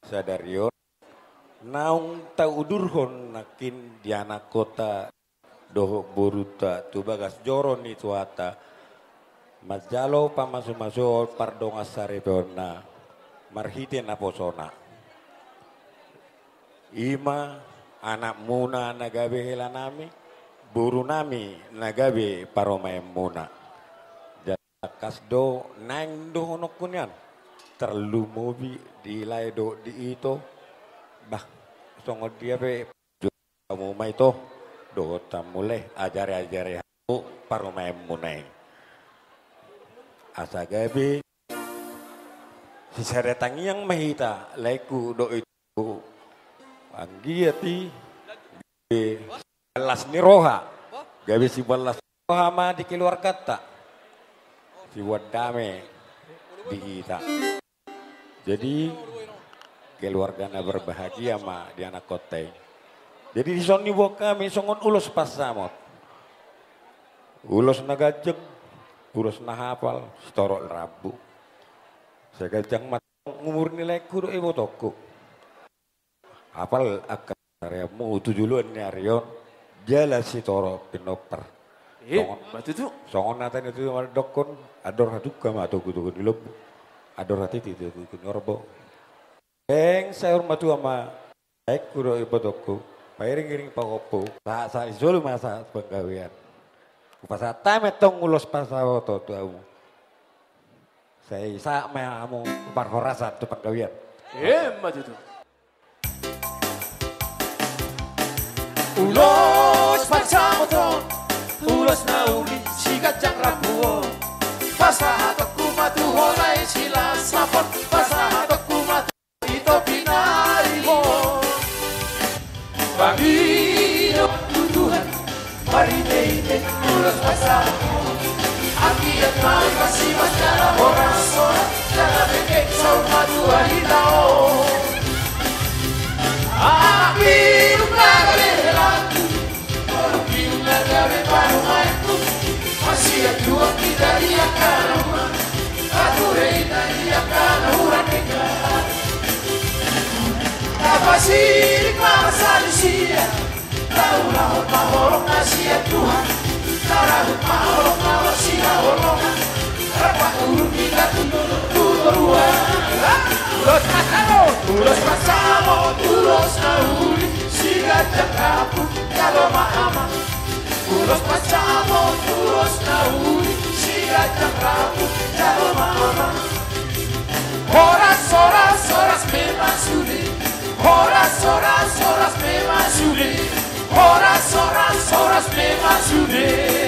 Sadario naung taudurhon nakin diana kota doho boruta tu bagas joron itu ata majalo pamasu-masu pardonga sarepona marhite na posona ima anak muna nagabe hela nami buru nami nagabe paromay muna kasdo nang do honok kunyan terlalu mobi di laido di itu bah songod dia be kamu mai to do tamule ajare aku paromay munai asa gabe si seretang yang mahita laiku do itu anggiati balas ni roha gabe si balas roha ma di keluar kata si wadame di kita jadi keluarganya berbahagia ma di anak kota jadi di soni kami songon ulos pas samot ulos nagajeng ulos nahapal setorok rabu saya gajang mat ngumur nilai kudu ibu toko apal akan karyamu tujuan ni Aryon jala si toro pinoper batu tu songon natan itu dokon ador haduka ma to kudu di lob ador hati itu kudu norbo sayur matu ama baik kudu ibu toko pairing-iring pakopo sa isolu masa penggawean Pasa tamet tong ulos pasawo to tuamu. Saya isa meamu parhorasa tu penggawean. Maju tu. Ulos pasawo to, ulos nauli sigat jang rapuo. Pasahatok kumatu holay sila sapot, pasahatok kumatu ito pinari mo. Panginoon tutuhan, marite-ite ulos pasawo. Aki at mahal kasi mas kala oras-oras, kala bekek sa umadua hitao. Pinong nagabi helanku, pinong nagabi panumayku. Masih juang kita dia karma, ature dia karena urang negara. Kapasirik makasali siya, tahu-lahut mahorong nasihat Tuhan. Tarahut mahorong ngawas siya horongan, rapat urut kita tuturuan. Ulos pasamo, ulos pasamo, ulos nauli, sigat yang kapuk kalau maama. Ulos pasamo, ulos nauli, sigat yang kapuk kalau maama. Horas memang sulit, horas memang sulit, horas memang sulit.